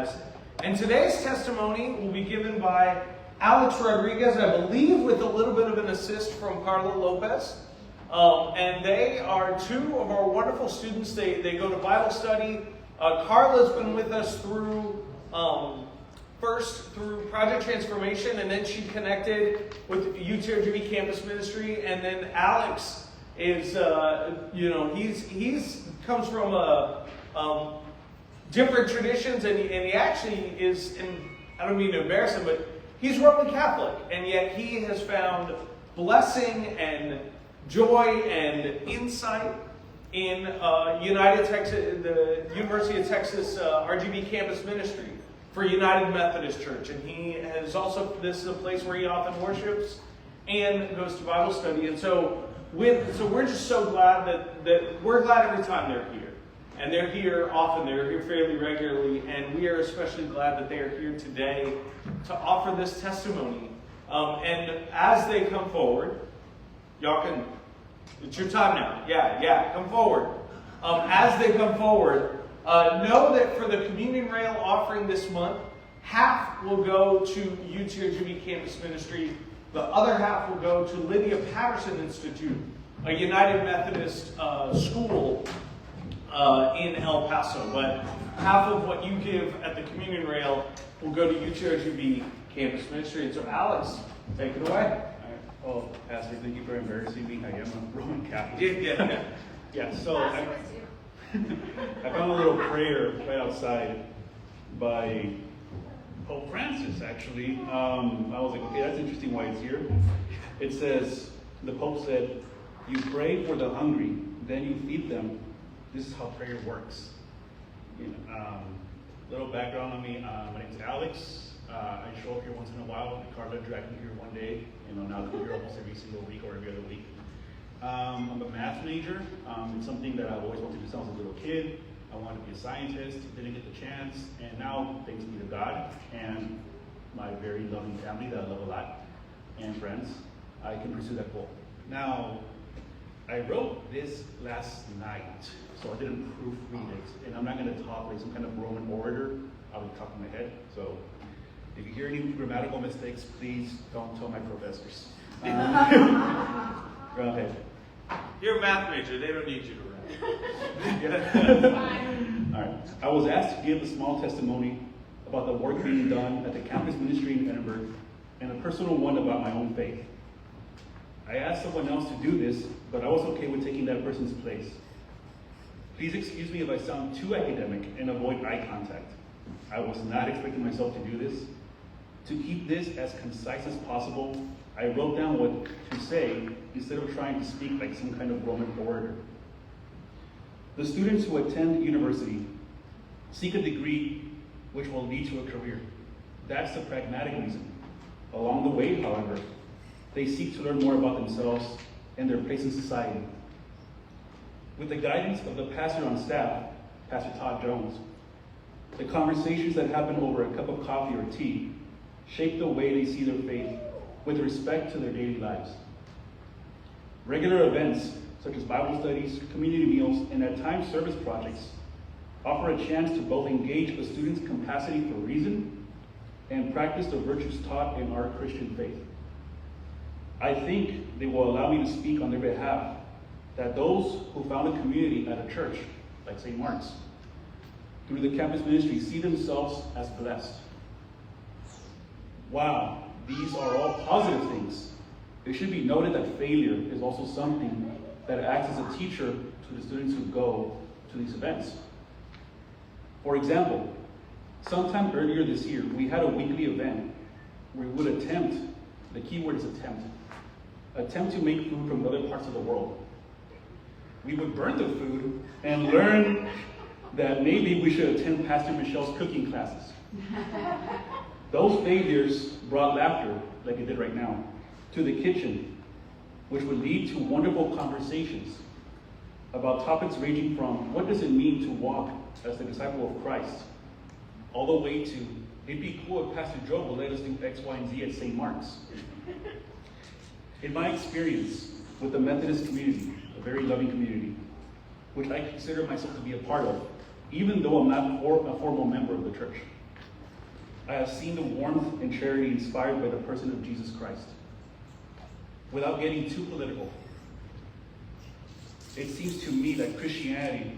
has. And today's testimony will be given by Alex Rodriguez, I believe with a little bit of an assist from Carla Lopez. And they are two of our wonderful students. They go to Bible study. Carla's been with us through, first through Project Transformation, and then she connected with UTRGV Campus Ministry. And then Alex is, he's comes from different traditions, and he actually is, and I don't mean to embarrass him, but he's Roman Catholic, and yet he has found blessing and joy and insight in the University of Texas RGV Campus Ministry for United Methodist Church. And he has also, this is a place where he often worships and goes to Bible study. And so we're just so glad that we're glad every time they're here. And they're here often, they're here fairly regularly, and we are especially glad that they are here today to offer this testimony. And as they come forward, y'all can, it's your time now. Yeah, come forward. As they come forward, know that for the communion rail offering this month, half will go to UTRGV Campus Ministry. The other half will go to Lydia Patterson Institute, a United Methodist school in El Paso. But half of what you give at the communion rail will go to UTRGV Campus Ministry. And so Alex, take it away. Oh, Pastor, thank you for embarrassing me. I am a Roman Catholic. Yeah, so I found a little prayer right outside by Pope Francis, actually. I was like, okay, that's interesting why it's here. It says, the Pope said, you pray for the hungry, then you feed them. This is how prayer works. Little background on me. My name is Alex. I show up here once in a while. Carla dragged me here one day. Now I'm here almost every single week or every other week. I'm a math major. It's something that I've always wanted to do since I was a little kid. I wanted to be a scientist, didn't get the chance, and now, thanks be to God and my very loving family that I love a lot, and friends, I can pursue that goal. Now, I wrote this last night, so I didn't proofread it, and I'm not going to talk like some kind of Roman orator out of the top of my head, so if you hear any grammatical mistakes, please don't tell my professors. Go ahead. You're a math major, they don't need you to All right. I was asked to give a small testimony about the work being done at the campus ministry in Edinburgh and a personal one about my own faith. I asked someone else to do this, but I was okay with taking that person's place. Please excuse me if I sound too academic and avoid eye contact. I was not expecting myself to do this. To keep this as concise as possible, I wrote down what to say instead of trying to speak like some kind of Roman orator. The students who attend university seek a degree which will lead to a career. That's the pragmatic reason. Along the way, however, they seek to learn more about themselves and their place in society. With the guidance of the pastor on staff, Pastor Todd Jones, the conversations that happen over a cup of coffee or tea shape the way they see their faith with respect to their daily lives. Regular events such as Bible studies, community meals, and at times service projects offer a chance to both engage a student's capacity for reason and practice the virtues taught in our Christian faith. I think they will allow me to speak on their behalf that those who found a community at a church like St. Mark's through the campus ministry see themselves as blessed. Wow, these are all positive things. It should be noted that failure is also something that acts as a teacher to the students who go to these events. For example, sometime earlier this year, we had a weekly event where we would attempt, the key word is attempt to make food from other parts of the world. We would burn the food and learn that maybe we should attend Pastor Michelle's cooking classes. Those failures brought laughter, like it did right now, to the kitchen, which would lead to wonderful conversations about topics ranging from what does it mean to walk as the disciple of Christ, all the way to it'd be cool if Pastor Joe would let us do X, Y, and Z at St. Mark's. In my experience with the Methodist community, a very loving community, which I consider myself to be a part of, even though I'm not a formal member of the church, I have seen the warmth and charity inspired by the person of Jesus Christ. Without getting too political, it seems to me that Christianity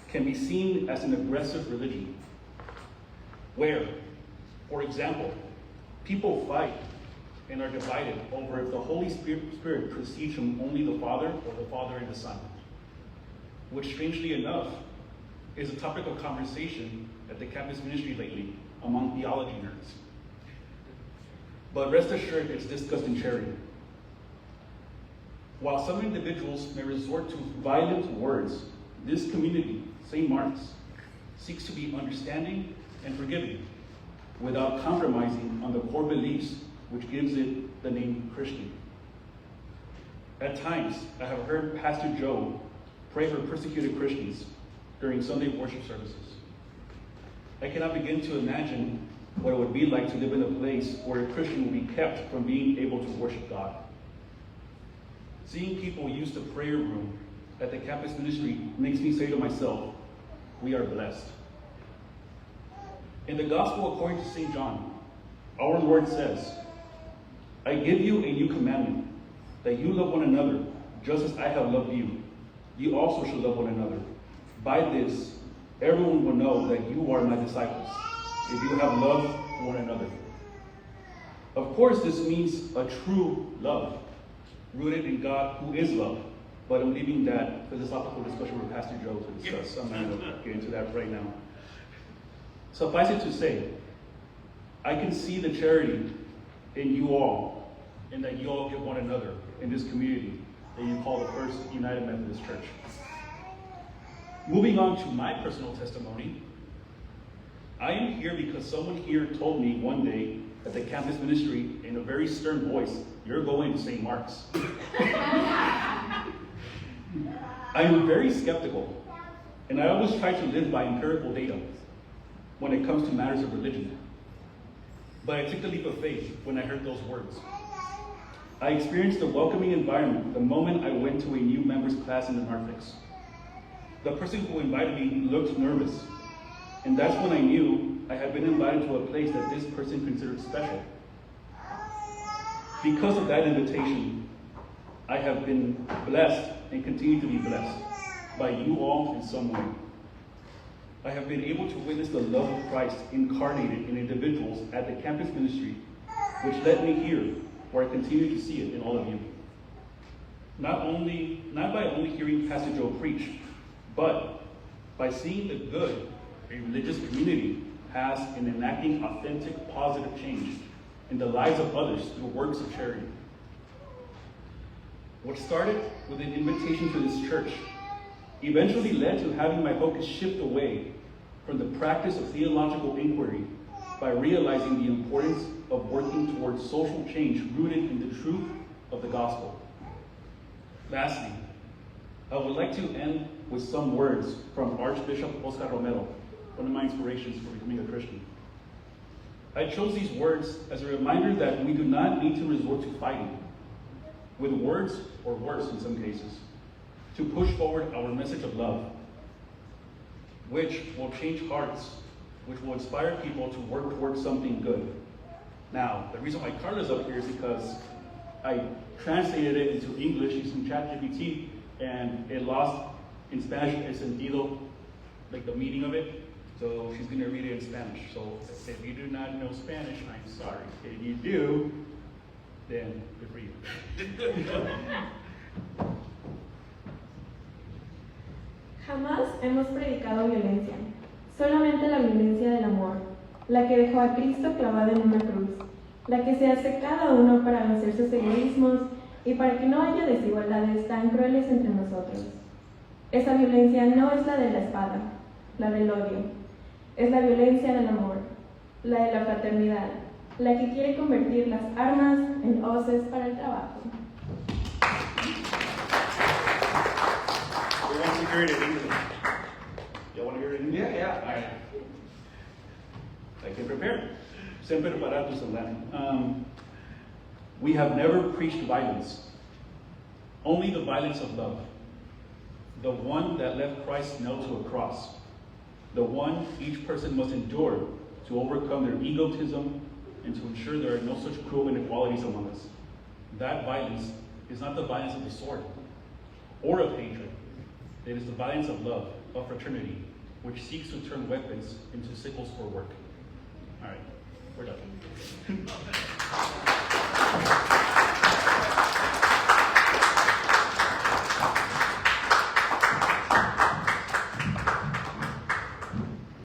can be seen as an aggressive religion, where, for example, people fight and are divided over if the Holy Spirit proceeds from only the Father or the Father and the Son, which strangely enough is a topic of conversation at the campus ministry lately among theology nerds. But rest assured, it's discussed in charity. While some individuals may resort to violent words, this community, St. Mark's, seeks to be understanding and forgiving without compromising on the core beliefs which gives it the name Christian. At times, I have heard Pastor Joe pray for persecuted Christians during Sunday worship services. I cannot begin to imagine what it would be like to live in a place where a Christian will be kept from being able to worship God. Seeing people use the prayer room at the campus ministry makes me say to myself, we are blessed. In the Gospel according to St. John, our Lord says, I give you a new commandment, that you love one another, just as I have loved you. You also should love one another. By this, everyone will know that you are my disciples, if you have love for one another. Of course, this means a true love, rooted in God, who is love. But I'm leaving that philosophical discussion with Pastor Joe to discuss. I'm not going to get into that right now. Suffice it to say, I can see the charity in you all, and that you all give one another in this community that you call the First United Methodist Church. Moving on to my personal testimony, I am here because someone here told me one day at the campus ministry in a very stern voice, you're going to St. Mark's. I am very skeptical, and I always try to live by empirical data when it comes to matters of religion. But I took the leap of faith when I heard those words. I experienced a welcoming environment the moment I went to a new members class in the narthex. The person who invited me looked nervous, and that's when I knew I had been invited to a place that this person considered special. Because of that invitation, I have been blessed and continue to be blessed by you all in some way. I have been able to witness the love of Christ incarnated in individuals at the campus ministry, which led me here, where I continue to see it in all of you. Not by only hearing Pastor Joe preach, but by seeing the good a religious community has in enacting authentic, positive change in the lives of others through works of charity. What started with an invitation to this church eventually led to having my focus shift away from the practice of theological inquiry by realizing the importance of working towards social change rooted in the truth of the gospel. Lastly, I would like to end with some words from Archbishop Oscar Romero, one of my inspirations for becoming a Christian. I chose these words as a reminder that we do not need to resort to fighting, with words or worse in some cases, to push forward our message of love, which will change hearts, which will inspire people to work towards something good. Now, the reason why Carla's up here is because I translated it into English using ChatGPT, and it lost in Spanish el sentido, like the meaning of it. So she's going to read it in Spanish. So if you do not know Spanish, I'm sorry. If you do, then good for you. Jamás hemos predicado violencia, solamente la violencia del amor, la que dejó a Cristo clavado en una cruz, la que se hace cada uno para vencer sus egoísmos y para que no haya desigualdades tan crueles entre nosotros. Esa violencia no es la de la espada, la del odio, es la violencia del amor, la de la fraternidad, la que quiere convertir las armas en hoces para el trabajo. We want to hear it in English. Y'all want to hear it in English? Yeah. All right. I can prepare. Sempre preparados en Latin. We have never preached violence, only the violence of love. The one that left Christ nailed to a cross. The one each person must endure to overcome their egotism and to ensure there are no such cruel inequalities among us. That violence is not the violence of the sword or of hatred. It is the violence of love, of fraternity, which seeks to turn weapons into sickles for work. All right, we're done.